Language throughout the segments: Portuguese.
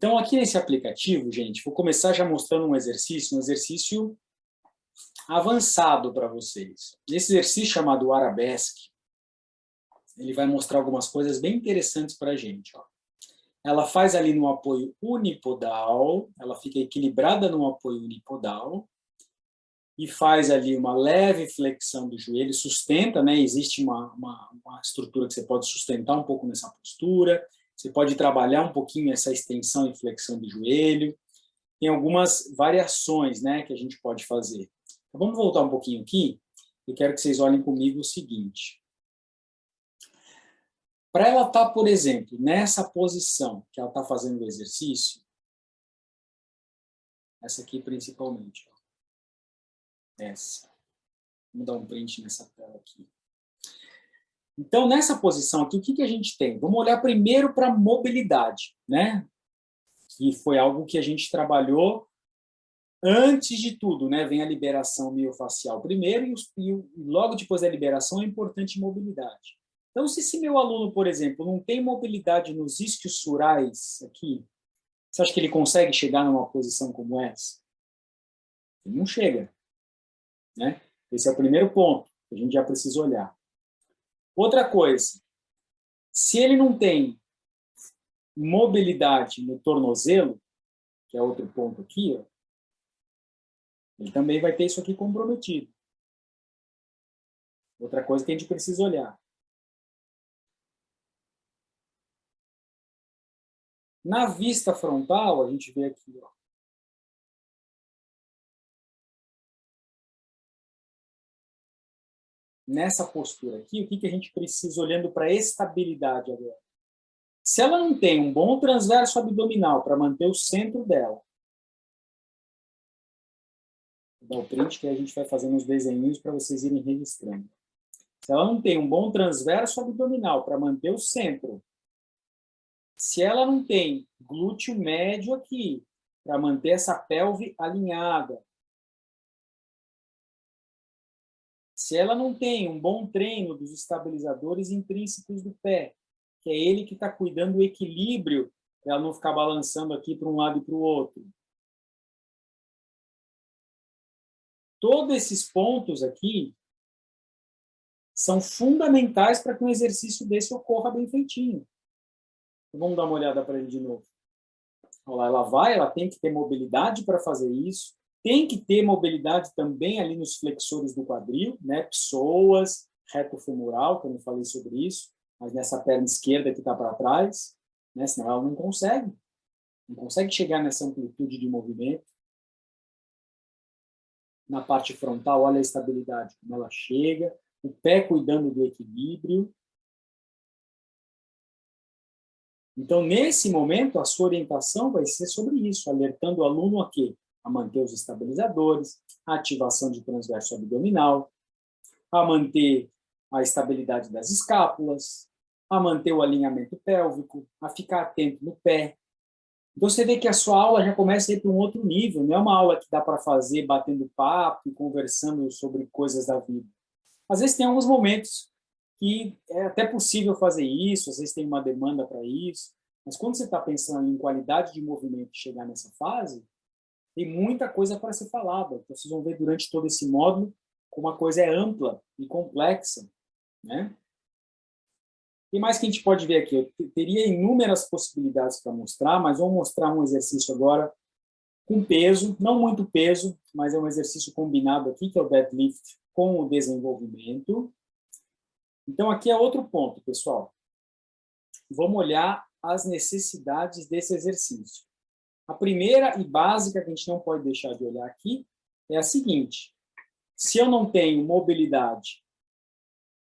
Então, aqui nesse aplicativo, gente, vou começar já mostrando um exercício avançado para vocês. Esse exercício chamado Arabesque, ele vai mostrar algumas coisas bem interessantes para a gente. Ó. Ela faz ali no apoio unipodal, ela fica equilibrada no apoio unipodal, e faz ali uma leve flexão do joelho, sustenta, né? Existe uma estrutura que você pode sustentar um pouco nessa postura, você pode trabalhar um pouquinho essa extensão e flexão do joelho, tem algumas variações, né, que a gente pode fazer. Então, vamos voltar um pouquinho aqui, eu quero que vocês olhem comigo o seguinte. Para ela estar, por exemplo, nessa posição que ela está fazendo o exercício, essa aqui principalmente, ó. Essa. Vamos dar um print nessa tela aqui. Então, nessa posição aqui, o que a gente tem? Vamos olhar primeiro para a mobilidade, né? Que foi algo que a gente trabalhou antes de tudo, né? Vem a liberação miofacial primeiro e logo depois da liberação é importante mobilidade. Então, se esse meu aluno, por exemplo, não tem mobilidade nos isquiosurais aqui, você acha que ele consegue chegar numa posição como essa? Ele não chega, né? Esse é o primeiro ponto que a gente já precisa olhar. Outra coisa, se ele não tem mobilidade no tornozelo, que é outro ponto aqui, ó, ele também vai ter isso aqui comprometido. Outra coisa que a gente precisa olhar. Na vista frontal, a gente vê aqui, ó. Nessa postura aqui, o que a gente precisa olhando para a estabilidade agora? Se ela não tem um bom transverso abdominal para manter o centro dela, vou dar o print que a gente vai fazendo uns desenhos para vocês irem registrando. Se ela não tem um bom transverso abdominal para manter o centro, se ela não tem glúteo médio aqui para manter essa pelve alinhada, se ela não tem um bom treino dos estabilizadores intrínsecos do pé, que é ele que está cuidando do equilíbrio, para ela não ficar balançando aqui para um lado e para o outro. Todos esses pontos aqui são fundamentais para que um exercício desse ocorra bem feitinho. Então, vamos dar uma olhada para ele de novo. Olha lá, ela tem que ter mobilidade para fazer isso, tem que ter mobilidade também ali nos flexores do quadril, né? Psoas, reto femoral, que eu não falei sobre isso, mas nessa perna esquerda que está para trás, né? Senão ela não consegue chegar nessa amplitude de movimento. Na parte frontal, olha a estabilidade, como ela chega, o pé cuidando do equilíbrio. Então, nesse momento, a sua orientação vai ser sobre isso, alertando o aluno a quê? A manter os estabilizadores, a ativação de transverso abdominal, a manter a estabilidade das escápulas, a manter o alinhamento pélvico, a ficar atento no pé. Então, você vê que a sua aula já começa a ir para um outro nível, não é uma aula que dá para fazer batendo papo e conversando sobre coisas da vida. Às vezes tem alguns momentos que é até possível fazer isso, às vezes tem uma demanda para isso, mas quando você está pensando em qualidade de movimento e chegar nessa fase, tem muita coisa para ser falada. Então, vocês vão ver durante todo esse módulo como a coisa é ampla e complexa, né? O que mais que a gente pode ver aqui? Eu teria inúmeras possibilidades para mostrar, mas vou mostrar um exercício agora com peso, não muito peso, mas é um exercício combinado aqui, que é o deadlift com o desenvolvimento. Então, aqui é outro ponto, pessoal. Vamos olhar as necessidades desse exercício. A primeira e básica que a gente não pode deixar de olhar aqui é a seguinte. Se eu não tenho mobilidade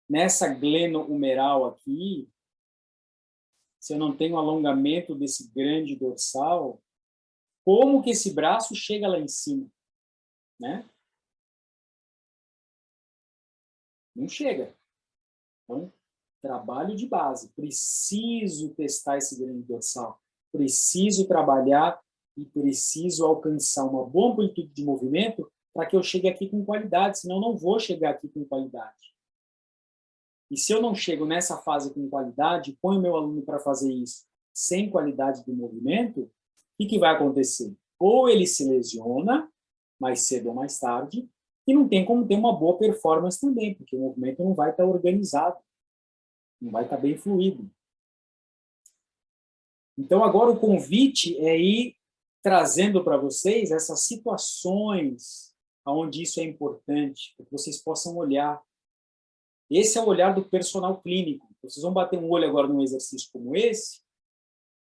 nessa glenohumeral aqui, se eu não tenho alongamento desse grande dorsal, como que esse braço chega lá em cima? Né? Não chega. Então, trabalho de base. Preciso testar esse grande dorsal. Preciso trabalhar e preciso alcançar uma boa amplitude de movimento para que eu chegue aqui com qualidade, senão eu não vou chegar aqui com qualidade. E se eu não chego nessa fase com qualidade, põe o meu aluno para fazer isso sem qualidade de movimento, que vai acontecer? Ou ele se lesiona, mais cedo ou mais tarde, e não tem como ter uma boa performance também, porque o movimento não vai estar organizado, não vai estar bem fluido. Então, agora o convite é ir trazendo para vocês essas situações onde isso é importante, para que vocês possam olhar. Esse é o olhar do personal clínico. Vocês vão bater um olho agora num exercício como esse,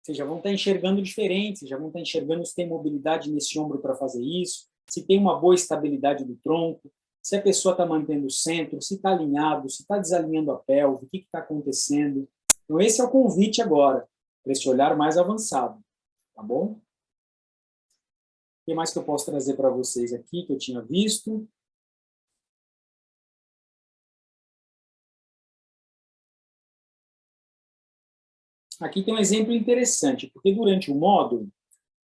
vocês já vão estar enxergando diferente, vocês já vão estar enxergando se tem mobilidade nesse ombro para fazer isso, se tem uma boa estabilidade do tronco, se a pessoa está mantendo o centro, se está alinhado, se está desalinhando a pelve, o que está acontecendo. Então, esse é o convite agora, para esse olhar mais avançado, tá bom? O que mais que eu posso trazer para vocês aqui, que eu tinha visto? Aqui tem um exemplo interessante, porque durante o módulo,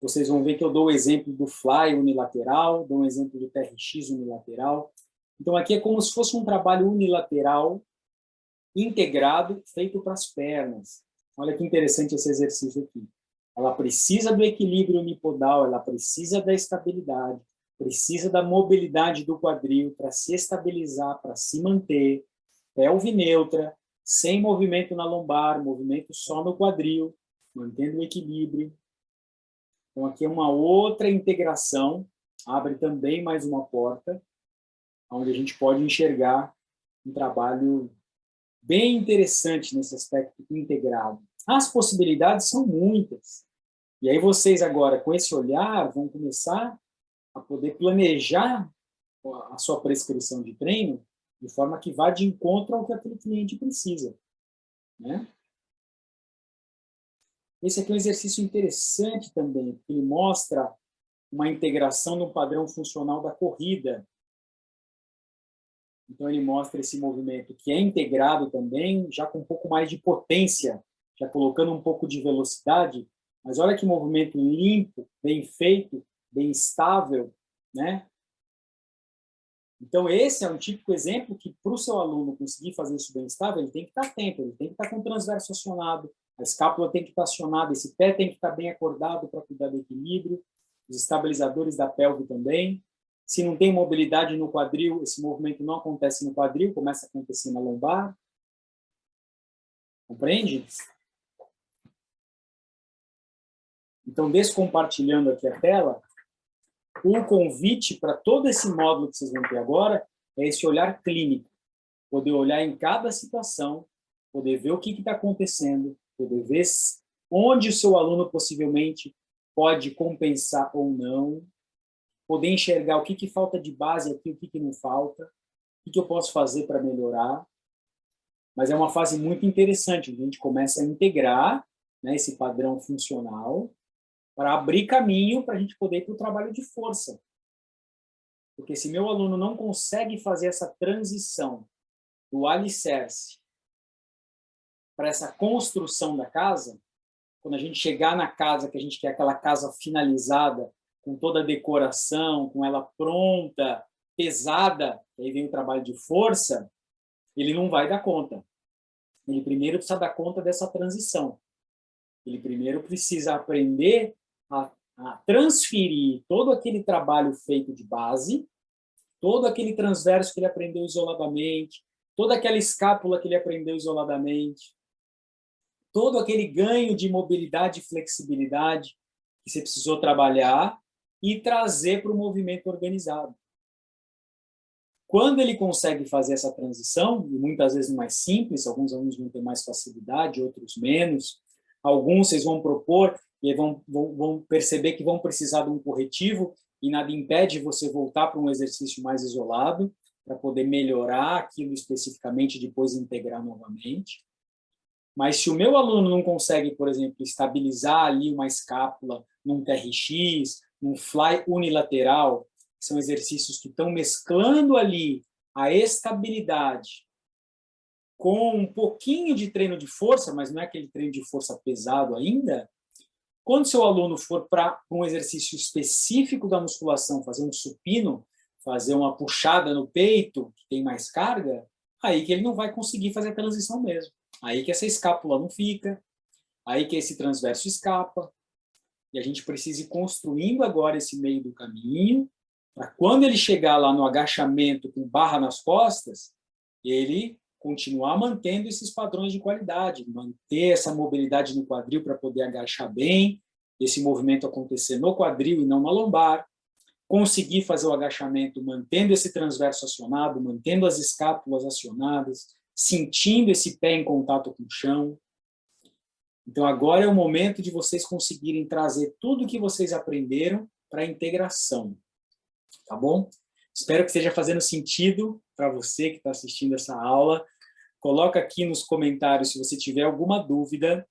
vocês vão ver que eu dou o exemplo do fly unilateral, dou um exemplo do TRX unilateral. Então, aqui é como se fosse um trabalho unilateral, integrado, feito para as pernas. Olha que interessante esse exercício aqui. Ela precisa do equilíbrio unipodal, ela precisa da estabilidade, precisa da mobilidade do quadril para se estabilizar, para se manter, pelve neutra, sem movimento na lombar, movimento só no quadril, mantendo o equilíbrio. Então, aqui é uma outra integração, abre também mais uma porta, onde a gente pode enxergar um trabalho bem interessante nesse aspecto integrado. As possibilidades são muitas. E aí vocês agora, com esse olhar, vão começar a poder planejar a sua prescrição de treino de forma que vá de encontro ao que aquele cliente precisa, né? Esse aqui é um exercício interessante também, porque ele mostra uma integração no padrão funcional da corrida. Então, ele mostra esse movimento que é integrado também, já com um pouco mais de potência, já colocando um pouco de velocidade, mas olha que movimento limpo, bem feito, bem estável, né? Então, esse é um típico exemplo que, para o seu aluno conseguir fazer isso bem estável, ele tem que estar atento, ele tem que estar com o transverso acionado, a escápula tem que estar acionada, esse pé tem que estar bem acordado para cuidar do equilíbrio, os estabilizadores da pelve também. Se não tem mobilidade no quadril, esse movimento não acontece no quadril, começa a acontecer na lombar. Compreende? Então, descompartilhando aqui a tela, o convite para todo esse módulo que vocês vão ter agora é esse olhar clínico. Poder olhar em cada situação, poder ver o que está acontecendo, poder ver onde o seu aluno possivelmente pode compensar ou não, poder enxergar o que falta de base aqui, o que não falta, o que eu posso fazer para melhorar. Mas é uma fase muito interessante, onde a gente começa a integrar, né, esse padrão funcional para abrir caminho para a gente poder ir para o trabalho de força. Porque se meu aluno não consegue fazer essa transição do alicerce para essa construção da casa, quando a gente chegar na casa, que a gente quer aquela casa finalizada, com toda a decoração, com ela pronta, pesada, aí vem o trabalho de força, ele não vai dar conta. Ele primeiro precisa dar conta dessa transição. Ele primeiro precisa aprender a transferir todo aquele trabalho feito de base, todo aquele transverso que ele aprendeu isoladamente, toda aquela escápula que ele aprendeu isoladamente, todo aquele ganho de mobilidade e flexibilidade que você precisou trabalhar e trazer para o movimento organizado. Quando ele consegue fazer essa transição, e muitas vezes mais simples, alguns alunos vão ter mais facilidade, outros menos, alguns vocês vão propor e vão perceber que vão precisar de um corretivo e nada impede você voltar para um exercício mais isolado para poder melhorar aquilo especificamente e depois integrar novamente. Mas se o meu aluno não consegue, por exemplo, estabilizar ali uma escápula num TRX, num fly unilateral, que são exercícios que estão mesclando ali a estabilidade com um pouquinho de treino de força, mas não é aquele treino de força pesado ainda, quando seu aluno for para um exercício específico da musculação, fazer um supino, fazer uma puxada no peito, que tem mais carga, aí que ele não vai conseguir fazer a transição mesmo. Aí que essa escápula não fica, aí que esse transverso escapa. e a gente precisa ir construindo agora esse meio do caminho, para quando ele chegar lá no agachamento com barra nas costas, ele continuar mantendo esses padrões de qualidade, manter essa mobilidade no quadril para poder agachar bem, esse movimento acontecer no quadril e não na lombar, conseguir fazer o agachamento mantendo esse transverso acionado, mantendo as escápulas acionadas, sentindo esse pé em contato com o chão. Então, agora é o momento de vocês conseguirem trazer tudo que vocês aprenderam para a integração, tá bom? Espero que esteja fazendo sentido para você que está assistindo essa aula. Coloca aqui nos comentários se você tiver alguma dúvida,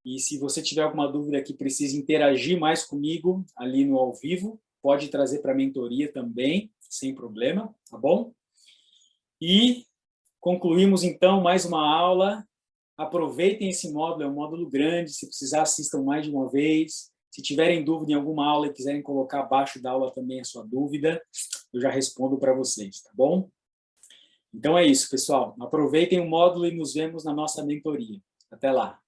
e se você tiver alguma dúvida que precisa interagir mais comigo ali no ao vivo, pode trazer para a mentoria também, sem problema, tá bom? E concluímos, então, mais uma aula. Aproveitem esse módulo, é um módulo grande, se precisar, assistam mais de uma vez. Se tiverem dúvida em alguma aula e quiserem colocar abaixo da aula também a sua dúvida, eu já respondo para vocês, tá bom? Então é isso, pessoal. Aproveitem o módulo e nos vemos na nossa mentoria. Até lá!